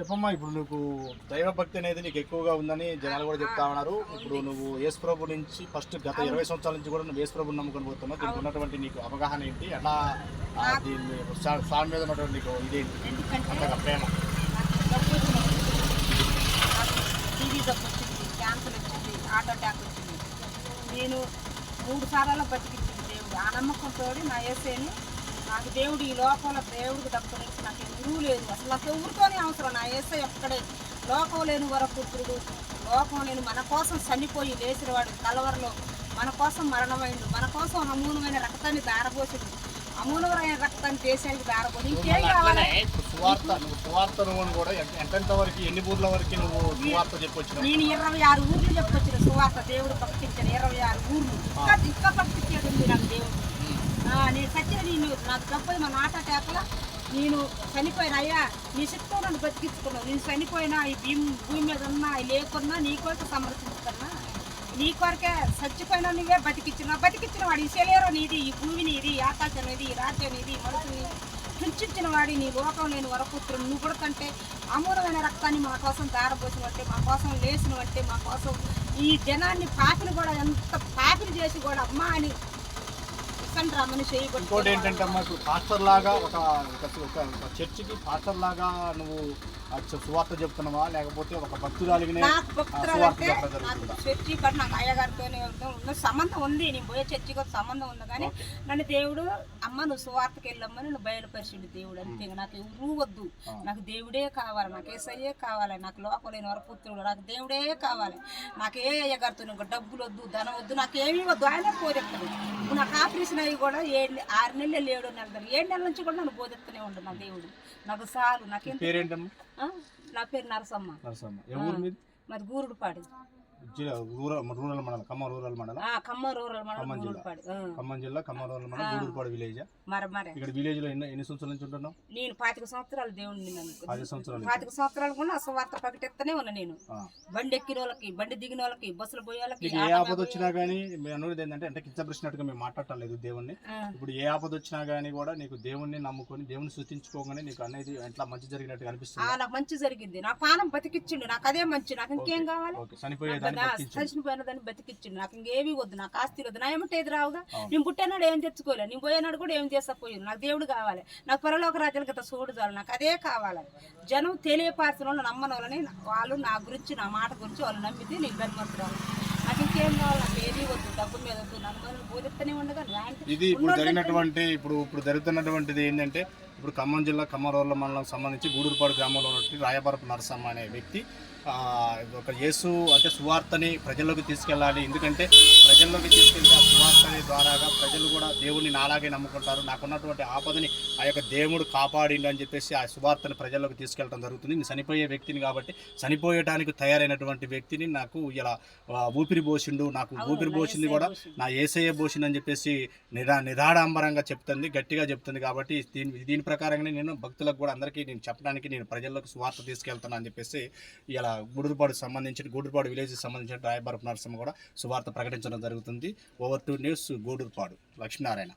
చెప్పమ్మా, ఇప్పుడు నువ్వు దైవభక్తి అనేది నీకు ఎక్కువగా ఉందని జనాలు కూడా చెప్తా ఉన్నారు. ఇప్పుడు నువ్వు యేసు ప్రభు నుంచి ఫస్ట్ గత 20 సంవత్సరాల నుంచి కూడా నువ్వు యేసు ప్రభుని నమ్ముకొని పోతున్నావు. దీనికి ఉన్నటువంటి నీకు అవగాహన ఏంటి? ఎలా దీన్ని స్వామి మీద ఉన్నటువంటి నీకు ఇదేంటి అంతగా ప్రేమ? టీవీ జబ్బు వచ్చింది, క్యాన్సర్ వచ్చింది, హార్ట్ అటాక్ వచ్చింది. నేను 3 సార్లు బతికించింది దేవుడు. ఆ నమ్మకంతో నా యేసేని నాకు దేవుడు ఈ లోకంలో దేవుడికి తప్ప నుంచి నాకు గురువు లేదు. అసలు నాకు ఎవరితోనే అవసరం. నా యేసే ఎక్కడే లోకం లేని వరపుత్రుడు, లోకం లేని మన కోసం చనిపోయి లేచినవాడు, కలవరలో మన కోసం మరణమైండు, మన కోసం అమూలమైన రక్తాన్ని దారపోసిండు, అమూలమైన రక్తాన్ని దేశానికి దారపోసి ఇంకేం కావాలి? ఎన్ని ఊర్ల వరకు నువ్వు సువార్త చెప్పొచ్చు? నేను 26 ఊర్లు చెప్పొచ్చిన సువార్త. దేవుడు ప్రకటించిన 26 ఊర్లు. ఇంకా ప్రకటించేది నాకు దేవుడు. నేను సచ్చిన నేను నాకు తప్పది మా నాట అటాక్లో నేను చనిపోయినా. అయ్యా నీ శక్తితో నన్ను బతికించుకున్నావు. నేను చనిపోయినా ఈ భూమి మీద ఉన్నా లేకున్నా నీ కొరకు సమర్పించుకున్నా, నీ కొరకే చచ్చిపోయినా నువ్వే బతికించిన వాడు. ఈ శరీరం నీది, ఈ భూమి నీది, ఈ ఆకాశం నీది, ఈ రాజ్యం నీది, ఈ మనుషుని హింసించిన వాడి నీ లోకం లేని వరపుత్రుడు నువ్వు కూడా కంటే అమూలమైన రక్తాన్ని మా కోసం దారపోసినట్టే, మా కోసం లేచినట్టే, మా కోసం ఈ జనాన్ని పాపిని కూడా ఎంత పాపిని చేసి కూడా అమ్మా అని ఇంకోటి ఏంటంటే అమ్మా, ఇప్పుడు పాస్టర్ లాగా ఒక చర్చికి పాస్టర్ లాగా నువ్వు సువార్త చెప్తున్నావా, లేకపోతే ఒక భక్తురాలిగానే చర్చి కూడా నాకు అయ్యగారితోనే ఉన్న సంబంధం ఉంది. నేను పోయే చర్చికి సంబంధం ఉంది. కానీ నన్ను దేవుడు అమ్మ నువ్వు సువార్తకి వెళ్ళమ్మని నువ్వు బయలుపరిచిండు దేవుడు. అంతే. నాకు ఎవరు వద్దు, నాకు దేవుడే కావాలి, నాకు ఏసయ్యే కావాలి, నాకు లోకం లేని వరపుత్రుడు, నాకు దేవుడే కావాలి. నాకు ఏ అయ్యగారితో ఇంకా డబ్బులు వద్దు, ధనం వద్దు, నాకేమీ వద్దు, ఆయనే పోదెత్తాడు. ఇప్పుడు నాకు ఆపరేషన్ అయ్యి కూడా 6 నెలలు 7 నెలలు 7 నెలల నుంచి కూడా నన్ను బోధెత్తనే ఉండు నా దేవుడు. నాకు చాలు. నాకేం నా పేరు నరసమ్మ. మరి గూరుడుపాడు రూరల్ మండలం, ఖమ్మం రూరల్ మండలం, ఖమ్మం జిల్లా, ఖమ్మం రూరల్ మండలం, గూడూరుపాడు విలేజ్. ఇక్కడ విలేజ్ లో ఎన్ని సంవత్సరాల నుంచి ఉంటున్నావు? నేను 25 సంవత్సరాలు దేవుడిని 25 సంవత్సరాలు కూడా సువార్త ప్రకటిస్తూనే ఉన్నా. నేను బండి ఎక్కిన వాళ్ళకి, బండి దిగిన వాళ్ళకి, బస్సులు పోయే వాళ్ళకి ఏ ఆపద వచ్చినా గానీ అనేది ఏంటంటే అంటే కించపరిచినట్టుగా మేము మాట్లాడలేదు దేవుణ్ణి. ఇప్పుడు ఏ ఆపద వచ్చినా గానీ కూడా నీకు దేవుణ్ణి నమ్ముకొని దేవుని సృష్టించుకోగానే నీకు అనేది ఎట్లా మంచి జరిగినట్టు అనిపిస్తుంది? నాకు మంచి జరిగింది. నా ప్రాణం బతికిచ్చిండు. నాకు అదే మంచి. నాకు ఇంకేం కావాలి? చనిపోయిన దాన్ని బతికిచ్చిండు. నాకు ఇంకేమీ వద్దు, నాకు ఆస్తి వద్దు. నా ఏమంటే ఏది రావుగా. నేను పుట్టినాడు ఏం తెచ్చుకోలే, నేను పోయినాడు కూడా ఏం చేసపోయింది. నాకు దేవుడు కావాలి. నాకు పరలోక రాజ్యాల గత చూడు చాలు. నాకు అదే కావాలి. జనం తెలియపరిచిన వాళ్ళు, నమ్మని వాళ్ళని వాళ్ళు నా గురించి, నా మాట గురించి వాళ్ళు నమ్మితే నేను బతికొస్తున్నాను. నాకు ఇంకేం కావాలి? నాకు ఏది వద్దు, డబ్బు మీద వద్దు. నన్ను బోధిస్తూనే ఉండగా ఇది ఇప్పుడు జరిగినటువంటి ఇప్పుడు జరుగుతున్నటువంటిది ఏంటంటే, ఇప్పుడు ఖమ్మం జిల్లా, ఖమ్మం రూరల్ మండలం సంబంధించి గూడూరుపాడు గ్రామంలో ఉన్నటువంటి రాయబరపు నరసమ్మ అనే వ్యక్తి ఒక యేసు అంటే సువార్తని ప్రజల్లోకి తీసుకెళ్ళాలి. ఎందుకంటే ప్రజల్లోకి తీసుకెళ్తే ఆ సువార్తని ద్వారాగా ప్రజలు కూడా దేవుడిని నాలాగే నమ్ముకుంటారు, నాకున్నటువంటి ఆపదని ఆ యొక్క దేవుడు కాపాడిండు అని చెప్పేసి ఆ సువార్తని ప్రజల్లోకి తీసుకెళ్ళడం జరుగుతుంది. నేను చనిపోయే వ్యక్తిని కాబట్టి చనిపోయడానికి తయారైనటువంటి వ్యక్తిని నాకు ఇలా ఊపిరి పోసిండు, నాకు ఊపిరి పోసింది కూడా నా యేసయ్య పోసిండు అని చెప్పేసి నిరాడంబరంగా చెప్తుంది, గట్టిగా చెప్తుంది. కాబట్టి దీని ప్రకారంగానే నేను భక్తులకు కూడా అందరికీ నేను చెప్పడానికి నేను ప్రజల్లోకి సువార్త తీసుకెళ్తాను అని చెప్పేసి ఇలా గూడూరుపాడు విలేజ్ సంబంధించిన రాయబరపు నరసమ్మ కూడా సువార్త ప్రకటించడం జరుగుతుంది. Over to news Gudurupadu Lakshminarayana.